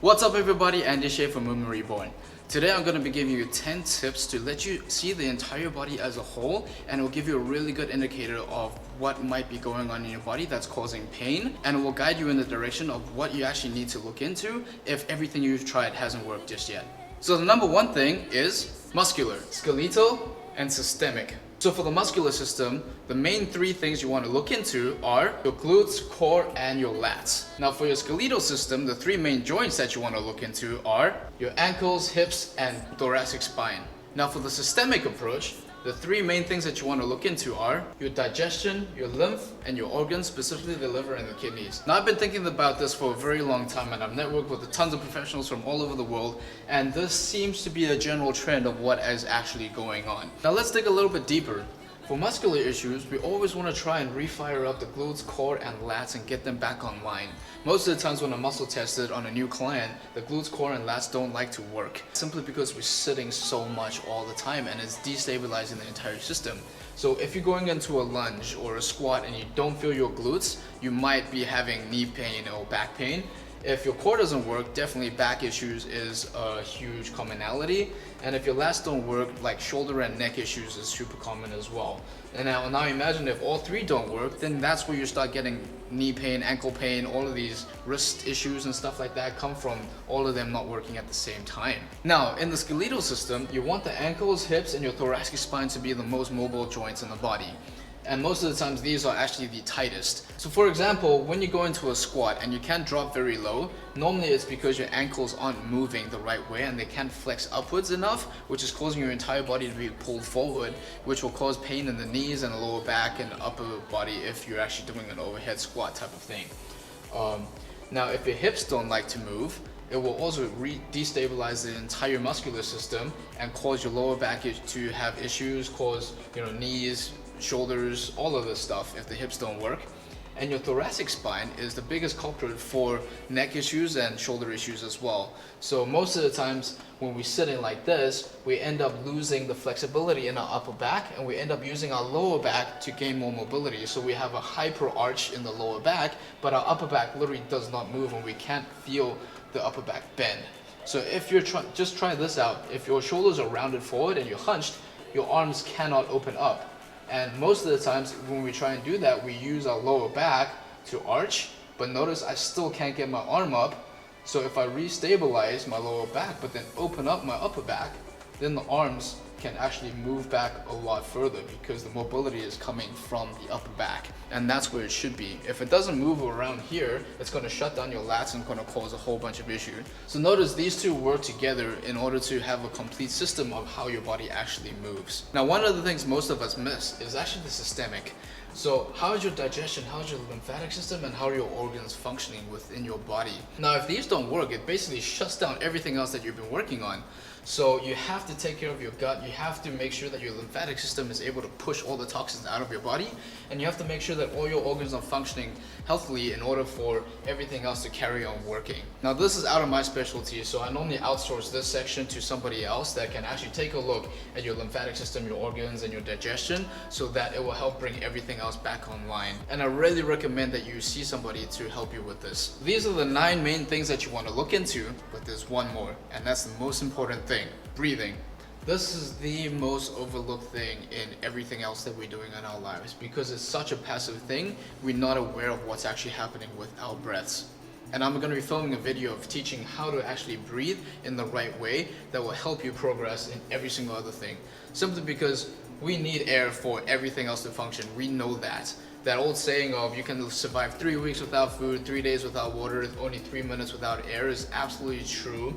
What's up everybody, Andy Shea from Movement Reborn. Today I'm going to be giving you 10 tips to let you see the entire body as a whole, and it will give you a really good indicator of what might be going on in your body that's causing pain, and it will guide you in the direction of what you actually need to look into if everything you've tried hasn't worked just yet. So the number one thing is muscular, skeletal, and systemic. So for the muscular system, the main three things you want to look into are your glutes, core, and your lats. Now for your skeletal system, the three main joints that you want to look into are your ankles, hips, and thoracic spine. Now for the systemic approach, the three main things that you want to look into are your digestion, your lymph, and your organs, specifically the liver and the kidneys. Now I've been thinking about this for a very long time, and I've networked with tons of professionals from all over the world, and this seems to be a general trend of what is actually going on. Now let's dig a little bit deeper. For muscular issues, we always want to try and refire up the glutes, core, and lats and get them back online. Most of the times when I'm muscle tested on a new client, the glutes, core, and lats don't like to work, simply because we're sitting so much all the time and it's destabilizing the entire system. So if you're going into a lunge or a squat and you don't feel your glutes, you might be having knee pain or back pain. If your core doesn't work, definitely back issues is a huge commonality. And if your lats don't work, like shoulder and neck issues is super common as well. And now imagine if all three don't work, then that's where you start getting knee pain, ankle pain, all of these wrist issues and stuff like that come from all of them not working at the same time. Now, in the skeletal system, you want the ankles, hips, and your thoracic spine to be the most mobile joints in the body. And most of the times these are actually the tightest. So for example, when you go into a squat and you can't drop very low, normally it's because your ankles aren't moving the right way and they can't flex upwards enough, which is causing your entire body to be pulled forward, which will cause pain in the knees and the lower back and the upper body if you're actually doing an overhead squat type of thing. Now if your hips don't like to move, it will also destabilize the entire muscular system and cause your lower back to have issues, cause knees, shoulders, all of this stuff if the hips don't work. And your thoracic spine is the biggest culprit for neck issues and shoulder issues as well. So most of the times when we're sitting like this, we end up losing the flexibility in our upper back, and we end up using our lower back to gain more mobility. So we have a hyper arch in the lower back, but our upper back literally does not move and we can't feel the upper back bend. So if you're just try this out. If your shoulders are rounded forward and you're hunched, your arms cannot open up. And most of the times when we try and do that, we use our lower back to arch, but notice I still can't get my arm up. So if I restabilize my lower back, but then open up my upper back, then the arms can actually move back a lot further because the mobility is coming from the upper back, and that's where it should be. If it doesn't move around here, it's going to shut down your lats and going to cause a whole bunch of issues. So notice these two work together in order to have a complete system of how your body actually moves. Now one of the things most of us miss is actually the systemic. So how is your digestion, how is your lymphatic system, and how are your organs functioning within your body? Now if these don't work, it basically shuts down everything else that you've been working on. So you have to take care of your gut, you have to make sure that your lymphatic system is able to push all the toxins out of your body, and you have to make sure that all your organs are functioning healthily in order for everything else to carry on working. Now this is out of my specialty, so I normally outsource this section to somebody else that can actually take a look at your lymphatic system, your organs, and your digestion, so that it will help bring everything else back online. And I really recommend that you see somebody to help you with this. These are the 9 main things that you want to look into, but there's one more, and that's the most important thing. Breathing. This is the most overlooked thing in everything else that we're doing in our lives, because it's such a passive thing. We're not aware of what's actually happening with our breaths. And I'm going to be filming a video of teaching how to actually breathe in the right way that will help you progress in every single other thing. Simply because we need air for everything else to function. We know that. That old saying of you can survive 3 weeks without food, 3 days without water, only 3 minutes without air is absolutely true.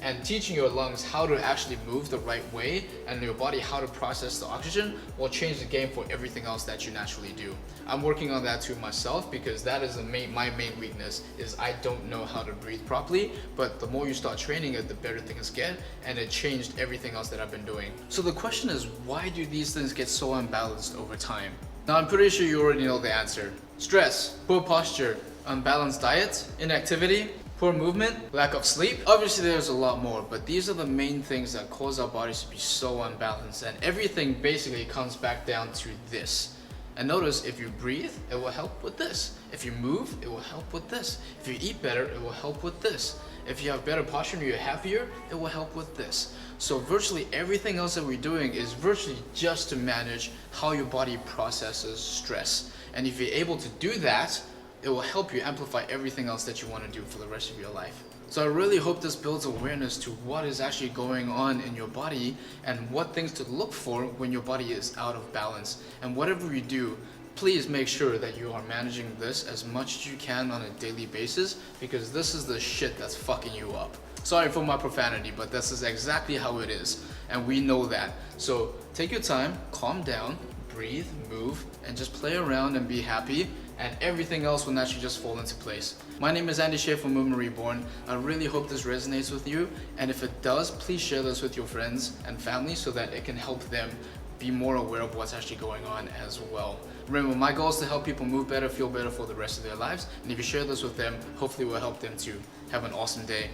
And teaching your lungs how to actually move the right way and your body how to process the oxygen will change the game for everything else that you naturally do. I'm working on that too myself, because that is my main weakness, is I don't know how to breathe properly, but the more you start training it, the better things get, and it changed everything else that I've been doing. So the question is, why do these things get so unbalanced over time? Now I'm pretty sure you already know the answer. Stress, poor posture, unbalanced diet, inactivity, poor movement, lack of sleep. Obviously there's a lot more, but these are the main things that cause our bodies to be so unbalanced, and everything basically comes back down to this. And notice, if you breathe, it will help with this. If you move, it will help with this. If you eat better, it will help with this. If you have better posture and you're happier, it will help with this. So virtually everything else that we're doing is virtually just to manage how your body processes stress. And if you're able to do that, it will help you amplify everything else that you want to do for the rest of your life. So I really hope this builds awareness to what is actually going on in your body and what things to look for when your body is out of balance. And whatever you do, please make sure that you are managing this as much as you can on a daily basis, because this is the shit that's fucking you up. Sorry for my profanity, but this is exactly how it is, and we know that. So take your time, calm down, breathe, move, and just play around and be happy, and everything else will naturally just fall into place. My name is Andy Shea from Movement Reborn. I really hope this resonates with you, and if it does, please share this with your friends and family so that it can help them be more aware of what's actually going on as well. Remember, my goal is to help people move better, feel better for the rest of their lives, and if you share this with them, hopefully it will help them to have an awesome day